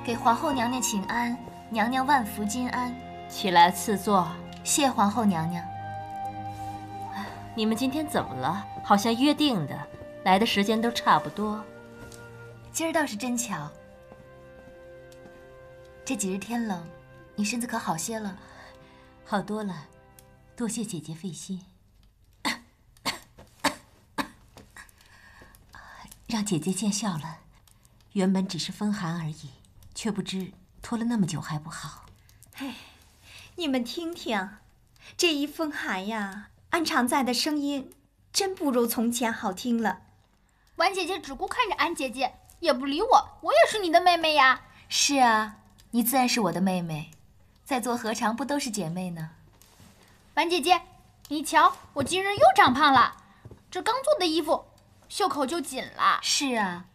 给皇后娘娘请安，娘娘万福金安。起来赐座。谢皇后娘娘。你们今天怎么了？好像约定的，来的时间都差不多。今儿倒是真巧。这几日天冷，你身子可好些了？好多了，多谢姐姐费心。让姐姐见笑了。原本只是风寒而已，却不知拖了那么久还不好。哎，你们听听，这一风寒呀，安常在的声音真不如从前好听了。婉姐姐只顾看着安姐姐，也不理我，我也是你的妹妹呀。是啊，你自然是我的妹妹，在座何尝不都是姐妹呢？婉姐姐，你瞧，我今日又长胖了，这刚做的衣服，袖口就紧了。是啊，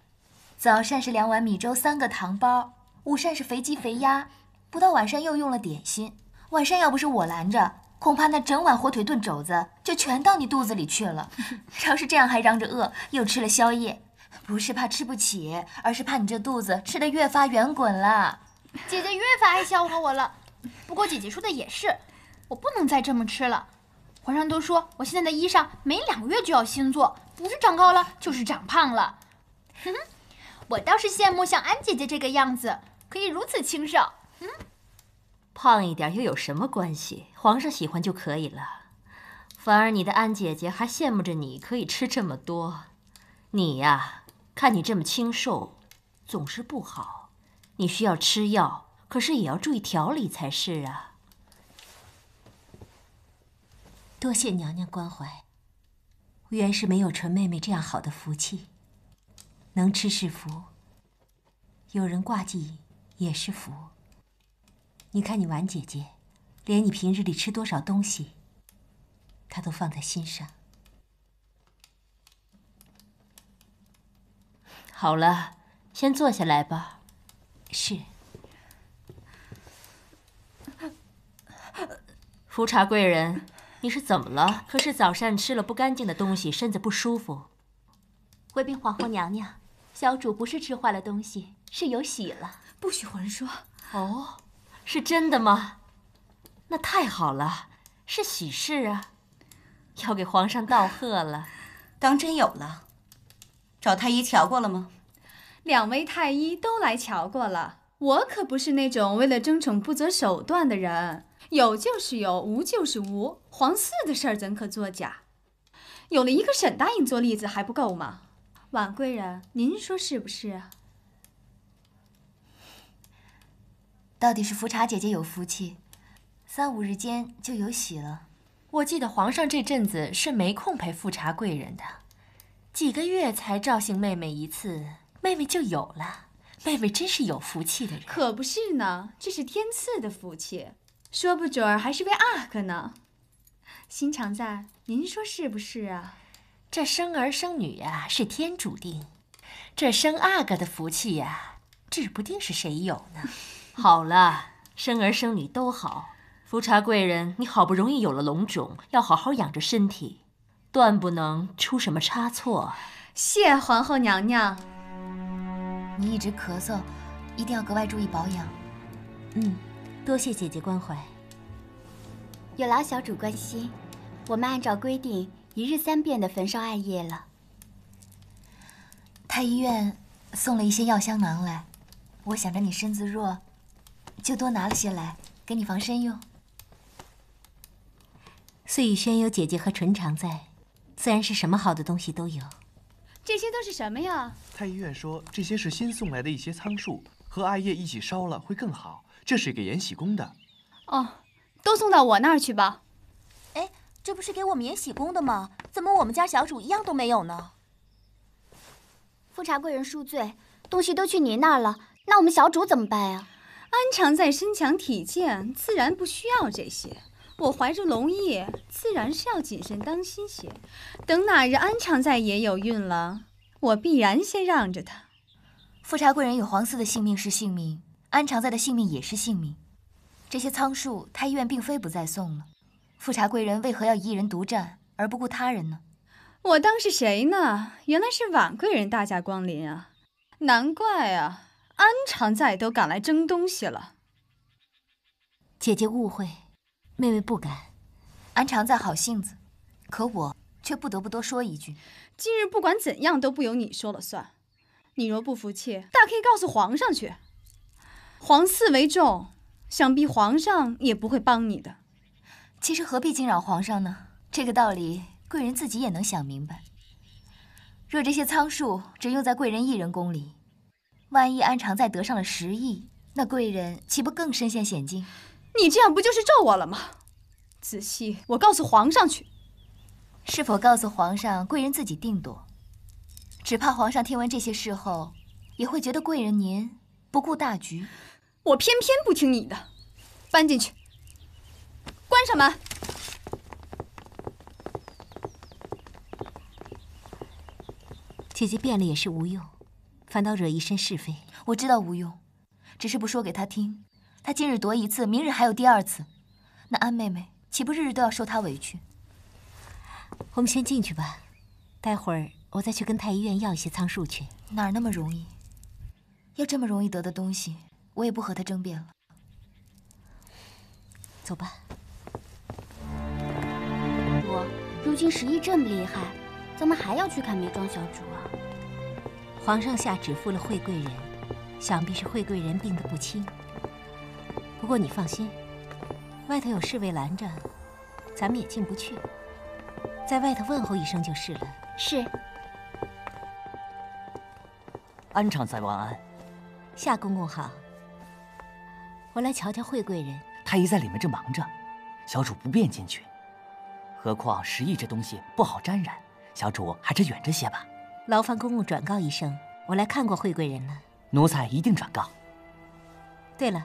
早膳是2碗米粥3个糖包，午膳是肥鸡肥鸭，不到晚上又用了点心。晚上要不是我拦着，恐怕那整碗火腿炖肘子就全到你肚子里去了。要是这样还嚷着饿，又吃了宵夜，不是怕吃不起，而是怕你这肚子吃得越发圆滚了。姐姐越发爱笑话我了。不过姐姐说的也是，我不能再这么吃了。皇上都说我现在的衣裳没2个月就要新做，不是长高了就是长胖了。哼哼，我倒是羡慕像安姐姐这个样子，可以如此清瘦。胖一点又有什么关系？皇上喜欢就可以了。反而你的安姐姐还羡慕着你可以吃这么多。你呀，看你这么清瘦，总是不好。你需要吃药，可是也要注意调理才是啊。多谢娘娘关怀。原是没有纯妹妹这样好的福气。能吃是福，有人挂记也是福。你看你婉姐姐，连你平日里吃多少东西，她都放在心上。好了，先坐下来吧。是。福茶贵人，你是怎么了？可是早膳吃了不干净的东西，身子不舒服。回禀皇后娘娘，小主不是吃坏了东西，是有喜了。不许胡说！哦，是真的吗？那太好了，是喜事啊，要给皇上道贺了。当真有了？找太医瞧过了吗？2位太医都来瞧过了。我可不是那种为了争宠不择手段的人，有就是有，无就是无，皇嗣的事儿怎可作假？有了一个沈答应做例子还不够吗？婉贵人，您说是不是啊？到底是福茶姐姐有福气，3、5日间就有喜了。我记得皇上这阵子是没空陪富察贵人的，几个月才召幸妹妹一次，妹妹就有了。妹妹真是有福气的人。可不是呢，这是天赐的福气，说不准还是位阿哥呢。新常在，您说是不是啊？这生儿生女呀，是天注定，这生阿哥的福气呀，指不定是谁有呢。好了，生儿生女都好。福茶贵人，你好不容易有了龙种，要好好养着身体，断不能出什么差错。谢皇后娘娘。你一直咳嗽，一定要格外注意保养。多谢姐姐关怀。有劳小主关心，我们按照规定1日3遍的焚烧艾叶了。太医院送了一些药香囊来，我想着你身子弱，就多拿了些来给你防身用。岁雨轩有姐姐和纯常在，自然是什么好的东西都有。这些都是什么呀？太医院说这些是新送来的一些苍术，和艾叶一起烧了会更好。这是给延禧宫的。哦，都送到我那儿去吧。哎，这不是给我们延禧宫的吗？怎么我们家小主一样都没有呢？富察贵人恕罪，东西都去您那儿了，那我们小主怎么办呀？安常在身强体健，自然不需要这些。我怀着龙翼，自然是要谨慎当心些。等哪日安常在也有孕了，我必然先让着他。富察贵人有皇嗣的性命是性命，安常在的性命也是性命。这些苍术，太医院并非不再送了。富察贵人为何要一人独占，而不顾他人呢？我当是谁呢？原来是婉贵人大驾光临啊！难怪啊，安常在都赶来争东西了。姐姐误会，妹妹不敢。安常在好性子，可我却不得不多说一句：今日不管怎样都不由你说了算。你若不服气，大可以告诉皇上去。皇嗣为重，想必皇上也不会帮你的。其实何必惊扰皇上呢？这个道理，贵人自己也能想明白。若这些仓数只用在贵人一人宫里，万一安常在得上了10亿，那贵人岂不更身陷险境？你这样不就是咒我了吗？仔细，我告诉皇上去。是否告诉皇上，贵人自己定夺。只怕皇上听闻这些事后，也会觉得贵人您不顾大局。我偏偏不听你的，搬进去，关上门。姐姐变了也是无用，反倒惹一身是非。我知道无用，只是不说给她听。她今日夺一次，明日还有第2次，那安妹妹岂不日日都要受她委屈？我们先进去吧，待会儿我再去跟太医院要一些仓数去。哪儿那么容易？要这么容易得的东西，我也不和她争辩了。走吧。如今10亿这么厉害，怎么还要去看眉庄小主啊？皇上下旨付了惠贵人，想必是惠贵人病得不轻。不过你放心，外头有侍卫拦着，咱们也进不去。在外头问候一声就是了。是。安常在晚安。夏公公好。我来瞧瞧惠贵人。太医在里面正忙着，小主不便进去。何况10亿这东西不好沾染，小主还是远着些吧。劳烦公公转告一声，我来看过惠贵人了。奴才一定转告。对了，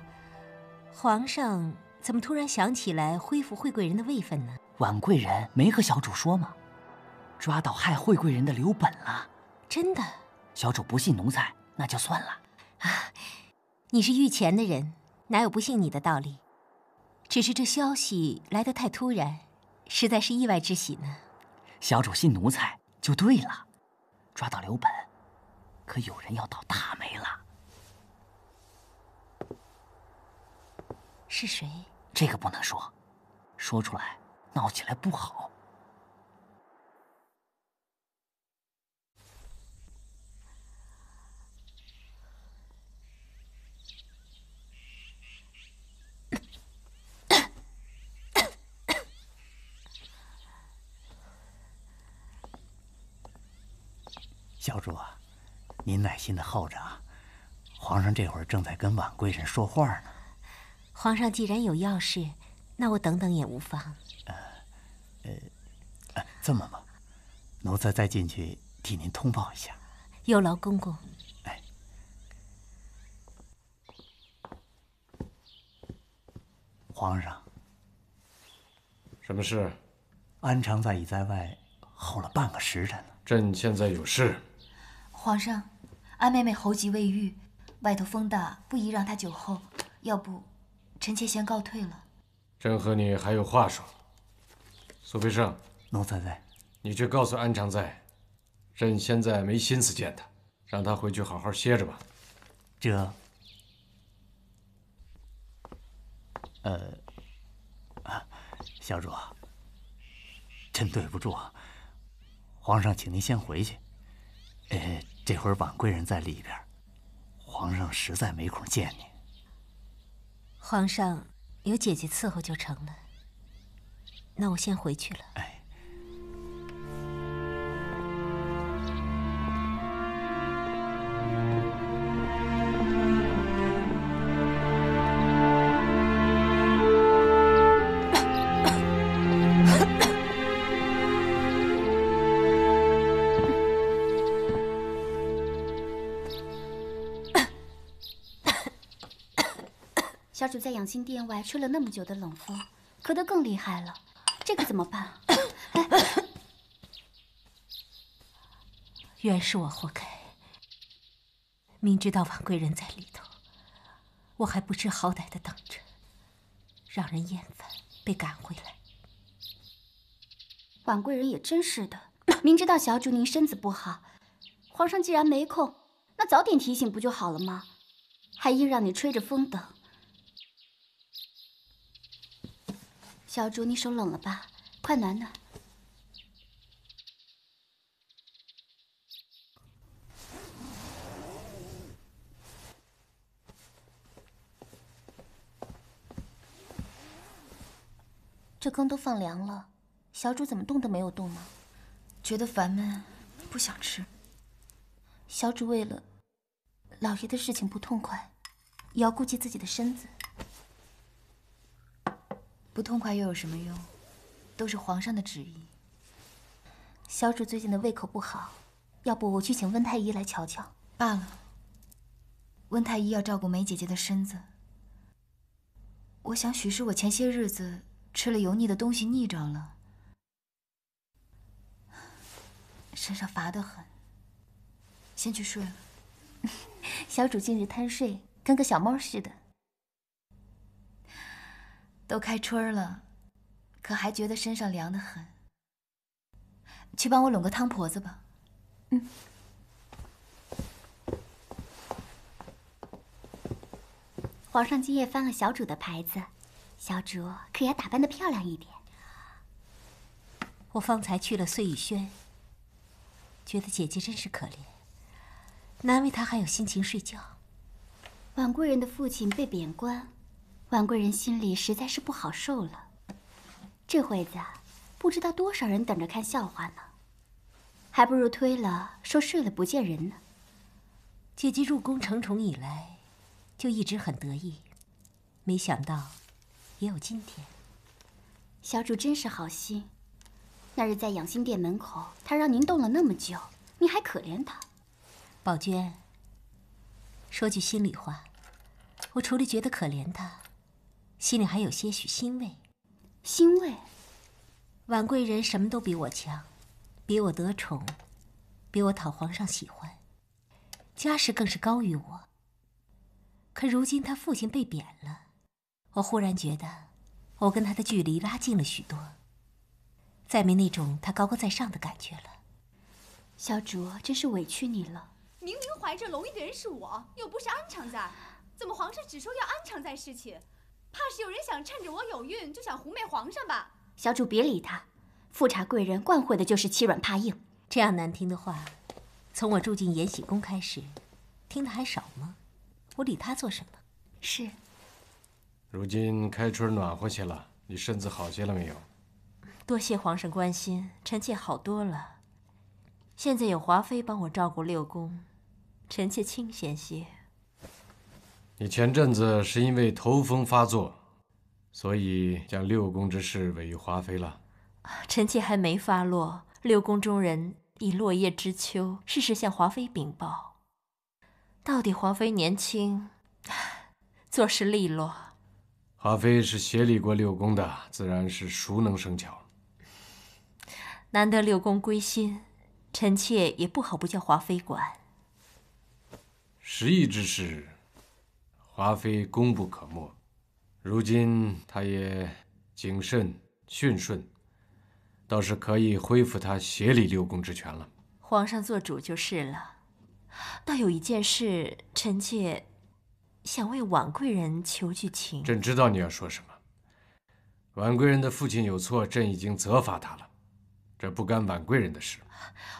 皇上怎么突然想起来恢复惠贵人的位分呢？婉贵人没和小主说吗？抓到害惠贵人的刘本了。真的？小主不信奴才，那就算了。啊，你是御前的人，哪有不信你的道理？只是这消息来得太突然，实在是意外之喜呢。小主信奴才就对了。抓到刘本，可有人要倒大霉了。是谁？这个不能说，说出来闹起来不好。小主啊，您耐心的候着啊，皇上这会儿正在跟婉贵人说话呢。皇上既然有要事，那我等等也无妨。这么吧，奴才再进去替您通报一下。有劳公公。哎，皇上，什么事？安常在已在外候了半个时辰了。朕现在有事。皇上，安妹妹喉疾未愈，外头风大，不宜让她久候。要不，臣妾先告退了。朕和你还有话说。苏培盛，奴才在。你去告诉安常在，朕现在没心思见他，让他回去好好歇着吧。这，小主，朕对不住啊。皇上，请您先回去。这会儿婉贵人在里边，皇上实在没空见你。皇上有姐姐伺候就成了。那我先回去了。哎。小主在养心殿外吹了那么久的冷风，咳得更厉害了，这可怎么办？原是我活该，明知道婉贵人在里头，我还不知好歹的等着，让人厌烦，被赶回来。婉贵人也真是的，明知道小主您身子不好，皇上既然没空，那早点提醒不就好了吗？还硬让你吹着风等。小主，你手冷了吧？快暖暖。这羹都放凉了，小主怎么动都没有动呢？觉得烦闷，不想吃。小主为了老爷的事情不痛快，也要顾及自己的身子。不痛快又有什么用？都是皇上的旨意。小主最近的胃口不好，要不我去请温太医来瞧瞧。罢了，温太医要照顾梅姐姐的身子。我想许是我前些日子吃了油腻的东西腻着了，身上乏得很，先去睡了。小主近日贪睡，跟个小猫似的。都开春了，可还觉得身上凉得很。去帮我拢个汤婆子吧。嗯。皇上今夜翻了小主的牌子，小主可要打扮得漂亮一点。我方才去了碎玉轩，觉得姐姐真是可怜，难为她还有心情睡觉。婉贵人的父亲被贬官，婉贵人心里实在是不好受了。这会子不知道多少人等着看笑话呢，还不如推了说睡了不见人呢。姐姐入宫承宠以来，就一直很得意，没想到也有今天。小主真是好心，那日在养心殿门口，他让您冻了那么久，你还可怜他。宝娟，说句心里话，我除了觉得可怜他，心里还有些许欣慰。欣慰？婉贵人什么都比我强，比我得宠，比我讨皇上喜欢，家世更是高于我。可如今他父亲被贬了，我忽然觉得我跟他的距离拉近了许多，再没那种他高高在上的感觉了。小主真是委屈你了。明明怀着龙衣的人是我，又不是安常在，怎么皇上只说要安常在侍寝？怕是有人想趁着我有孕，就想狐媚皇上吧？小主别理他，富察贵人惯会的就是欺软怕硬。这样难听的话，从我住进延禧宫开始，听的还少吗？我理他做什么？是。如今开春暖和些了，你身子好些了没有？多谢皇上关心，臣妾好多了。现在有华妃帮我照顾六宫，臣妾清闲些。你前阵子是因为头风发作，所以将六宫之事委于华妃了。臣妾还没发落，六宫中人已落叶知秋，事事向华妃禀报。到底华妃年轻，做事利落。华妃是协理过六宫的，自然是熟能生巧。难得六宫归心，臣妾也不好不叫华妃管。时议之事，华妃功不可没。如今她也谨慎驯顺，倒是可以恢复她协理六宫之权了。皇上做主就是了。倒有一件事，臣妾想为婉贵人求句情。朕知道你要说什么。婉贵人的父亲有错，朕已经责罚他了，这不干婉贵人的事。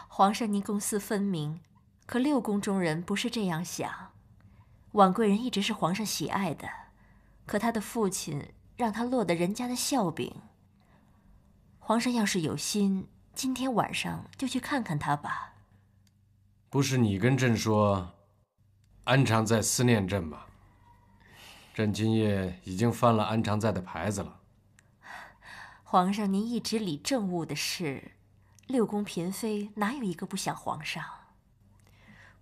皇上您公私分明，可六宫中人不是这样想。婉贵人一直是皇上喜爱的，可他的父亲让他落得人家的笑柄。皇上要是有心，今天晚上就去看看他吧。不是你跟朕说，安常在思念朕吗？朕今夜已经翻了安常在的牌子了。皇上您一直理政务的事，六宫嫔妃哪有一个不想皇上？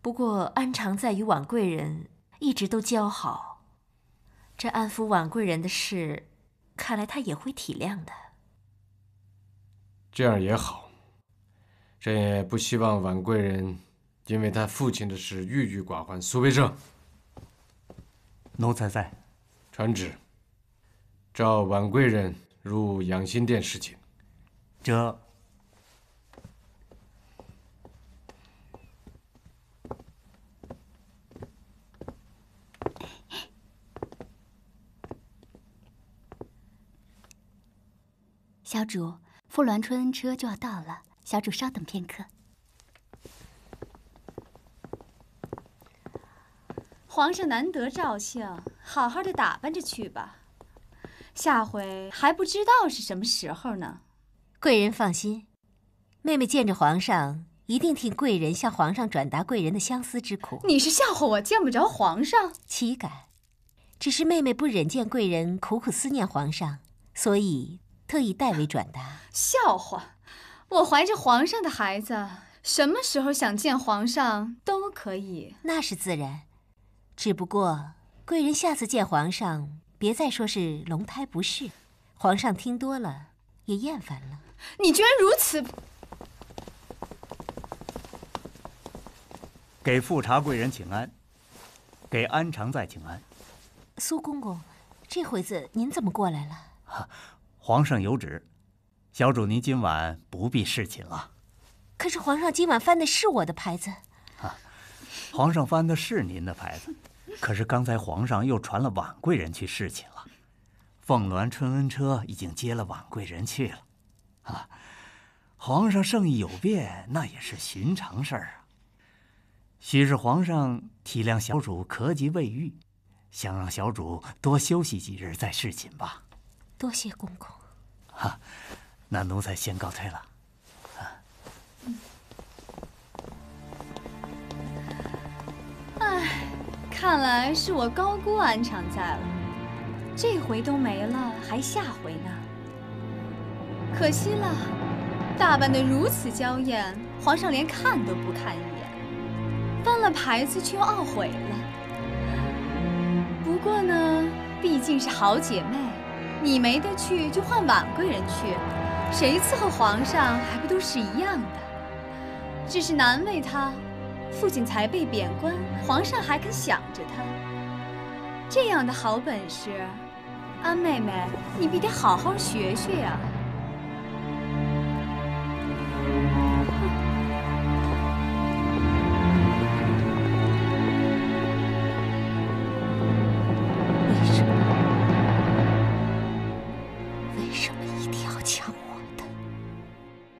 不过安常在与婉贵人一直都交好，这安抚婉贵人的事，看来他也会体谅的。这样也好，朕也不希望婉贵人因为他父亲的事郁郁寡欢。苏培盛，奴才在。传旨，召婉贵人入养心殿侍寝。这。小主，富鸾春恩车就要到了，小主稍等片刻。皇上难得照幸，好好的打扮着去吧。下回还不知道是什么时候呢。贵人放心，妹妹见着皇上，一定替贵人向皇上转达贵人的相思之苦。你是笑话我见不着皇上？岂敢，只是妹妹不忍见贵人苦苦思念皇上，所以特意代为转达。笑话，我怀着皇上的孩子，什么时候想见皇上都可以。那是自然，只不过贵人下次见皇上，别再说是龙胎不适，皇上听多了也厌烦了。你居然如此！给富察贵人请安，给安常在请安。苏公公，这会子您怎么过来了？皇上有旨，小主您今晚不必侍寝了。可是皇上今晚翻的是我的牌子。皇上翻的是您的牌子，可是刚才皇上又传了婉贵人去侍寝了。凤鸾春恩车已经接了婉贵人去了。皇上圣意有变，那也是寻常事儿啊。许是皇上体谅小主咳疾未愈，想让小主多休息几日再侍寝吧。多谢公公。那奴才先告退了。唉，看来是我高估安常在了，这回都没了，还下回呢。可惜了，打扮得如此娇艳，皇上连看都不看一眼，翻了牌子却又懊悔了。不过呢，毕竟是好姐妹，你没得去就换婉贵人去，谁伺候皇上还不都是一样的？只是难为她，父亲才被贬官，皇上还肯想着他，这样的好本事，安妹妹，你必得好好学学呀。